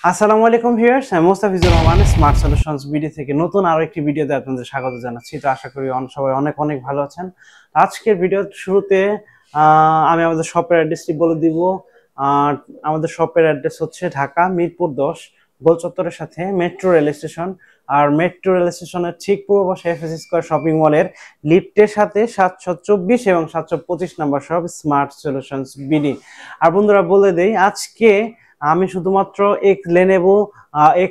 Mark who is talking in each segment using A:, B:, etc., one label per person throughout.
A: আসসালামু আলাইকুম ভিউয়ার্স, আমি Mostafizur Rahman smart solutions video থেকে নতুন আরো একটি ভিডিওতে আপনাদের স্বাগত জানাচ্ছি। তো আশা করি সবাই অনেক অনেক ভালো আছেন। আজকের ভিডিওর শুরুতে আমি আমাদের শপের অ্যাড্রেসটি বলে দিব। আমাদের শপের অ্যাড্রেস হচ্ছে ঢাকা মিরপুর 10 গোল চত্বরের সাথে মেট্রো রেল স্টেশন। আর মেট্রো রেল স্টেশনের ঠিক পূর্ব পাশে এফএস স্কয়ার শপিং মলের লিফটের সাথে 724 এবং 725 নম্বর শপ স্মার্ট সলিউশনস বিডি। আর বন্ধুরা বলে দেই, আজকে আমি শুধুমাত্র Lenovo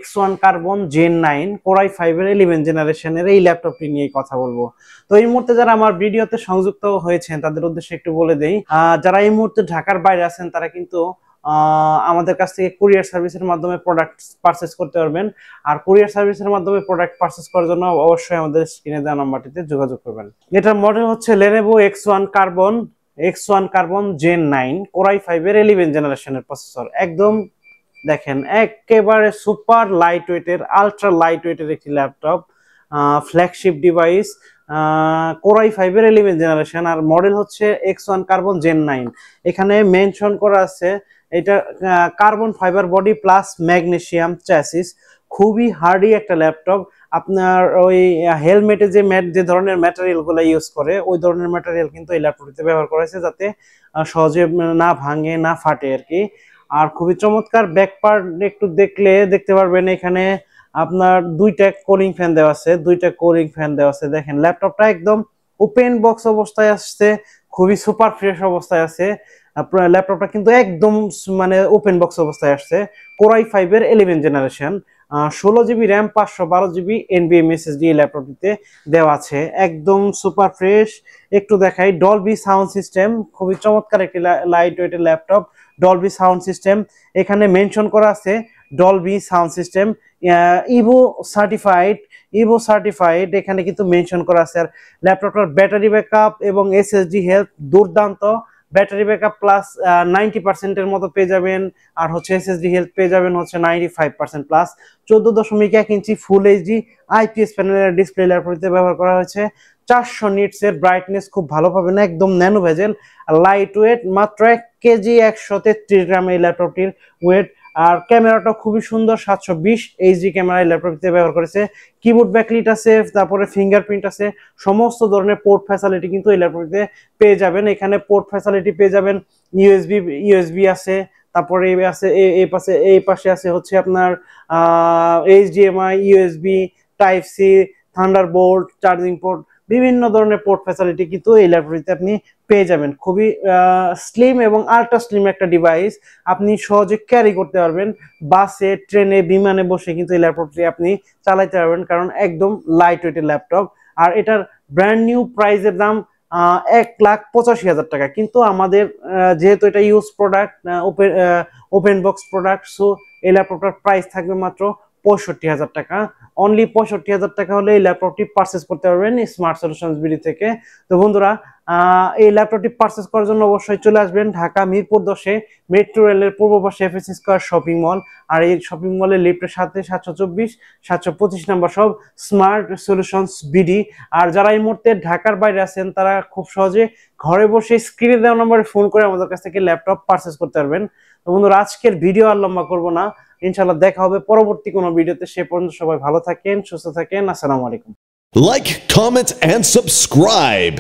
A: X1 carbon gen 9 core i5 এর 11 জেনারেশনের এই ল্যাপটপটি নিয়ে কথা বলবো। তো এই মুহূর্তে যারা আমার ভিডিওতে সংযুক্ত হয়েছেন তাদের উদ্দেশ্যে একটু বলে দেই, যারা এই মুহূর্তে ঢাকার বাইরে আছেন তারা কিন্তু আমাদের কাছ থেকে কুরিয়ার সার্ভিসের মাধ্যমে প্রোডাক্ট পারচেজ করতে পারবেন। আর কুরিয়ার সার্ভিসের মাধ্যমে প্রোডাক্ট পারচেজ করার জন্য অবশ্যই আমাদের স্ক্রিনে দেওয়া নাম্বারটিতে যোগাযোগ করবেন। এটার মডেল হচ্ছে Lenovo X1 carbon gen 9 core i5 এর 11 জেনারেশনের প্রসেসর। একদম দেখেন একেবারে সুপার লাইট ওয়েটের, আলট্রা লাইট ওয়েটের একটি laptop, flagship device, core i5 এর 11 জেনারেশন। আর মডেল হচ্ছে X1 কার্বন জেন 9। এখানে মেনশন করা আছে এটা carbon fibre body plus magnesium chassis. খুবই হার্ডি একটা ল্যাপটপ। আপনার ওই হেলমেটে যে ধরনের ম্যাটেরিয়াল গুলো ইউজ করে ওই ধরনের ম্যাটেরিয়াল কিন্তু এই ল্যাপটপটিতে ব্যবহার করা হয়েছে, যাতে সহজে না ভাঙে না ফাটে আর কি। আর খুবই চমৎকার ব্যাক পার্ট একটু দেখতে পারবেন, এখানে আপনার দুইটা কুলিং ফ্যান দেওয়া আছে। দেখেন ল্যাপটপটা একদম ওপেন বক্স অবস্থায় আসছে, খুবই সুপার ফ্রেশ অবস্থায় আছে। আপনার ল্যাপটপটা কিন্তু একদম মানে ওপেন বক্স অবস্থায় আসছে। কোর i5 এর 11 generation, 16GB RAM 512GB NVMe SSD এই ল্যাপটপটিতে দেওয়া আছে। একদম সুপার ফ্রেশ। একটু দেখাই, ডলবি সাউন্ড সিস্টেম, খুবই চমৎকার একটি লাইট ওয়েটের ল্যাপটপ। ডলবি সাউন্ড সিস্টেম এখানে মেনশন করা আছে, Dolby sound system Ivo certified এখানে কিন্তু মেনশন করা আছে। আর ল্যাপটপটার ব্যাটারি ব্যাকআপ এবং SSD হেলথ দুর্দান্ত। ব্যাটারি ব্যাকআপ প্লাস 90% এর মতো পেয়ে যাবেন। আর হচ্ছে SSD হেলথ পেয়ে যাবেন হচ্ছে 95% প্লাস। 14.1 ইঞ্চি ফুল এইচডি IPS প্যানেলের ডিসপ্লে ল্যাপটপটিতে ব্যবহার করা হয়েছে। 400 নিটস এর ব্রাইটনেস খুব ভালো পাবেন, একদম ন্যানো ভেজেল। লাইট ওয়েট, মাত্র 1 কেজি 133 গ্রাম এই ল্যাপটপটির ওয়েট। আর ক্যামেরাটা খুবই সুন্দর, 720 এইচডি ক্যামেরা এই ল্যাপটপটিতে ব্যবহার করেছে। কিবোর্ড ব্যাকলিট আছে, তারপরে ফিঙ্গারপ্রিন্ট আছে, সমস্ত ধরনের পোর্ট ফ্যাসিলিটি কিন্তু এই ল্যাপটপটিতে পেয়ে যাবেন। এখানে পোর্ট ফ্যাসিলিটি পেয়ে যাবেন, ইউএসবি আছে, তারপরে এই পাশে আছে হচ্ছে আপনার HDMI, USB, type C, Thunderbolt, charging port, বিভিন্ন ধরনের পোর্ট ফ্যাসিলিটি কিন্তু এই ল্যাপটপটিতে আপনি পেয়ে যাবেন। খুবই স্লিম এবং আল্ট্রা স্লিম একটা ডিভাইস, আপনি সহজে ক্যারি করতে পারবেন। বাসে, ট্রেনে, বিমানে বসে কিন্তু এই ল্যাপটপটি আপনি চালাতে পারবেন, কারণ একদম লাইট ওয়েটের ল্যাপটপ। আর এটার ব্র্যান্ড নিউ প্রাইসের দাম 1,85,000 টাকা। কিন্তু আমাদের যেহেতু এটা use product, open box product, so এই ল্যাপটপটার প্রাইস থাকবে মাত্র 65,000 টাকা। অনলি 65,000 টাকা হলে এই ল্যাপটপটি পারচেস করতে পারবেন স্মার্ট সলিউশনস বিডি থেকে। তো বন্ধুরা, এই ল্যাপটপটি পারচেস করার জন্য অবশ্যই চলে আসবেন ঢাকা মিরপুর 10 মেট্রো রেলের পূর্ব পাশে এফএস স্কয়ার শপিং মল। আর এই শপিং মলের লিফটের সাথে 724 725 নম্বর সব স্মার্ট সলিউশনস বিডি। আর যারা এই মুহূর্তে ঢাকার বাইরে আছেন তারা খুব সহজে ঘরে বসে স্ক্রিনে দেওয়া নম্বরে ফোন করে আমাদের কাছ থেকে ল্যাপটপ পারচেস করতে পারবেন। তো বন্ধুরা, আজকের ভিডিও আর লম্বা করবো না, ইনশাআল্লাহ দেখা হবে পরবর্তী কোনো ভিডিওতে। সে পর্যন্ত সবাই ভালো থাকেন, সুস্থ থাকেন। আসসালামু আলাইকুম।
B: Like, comment, and subscribe.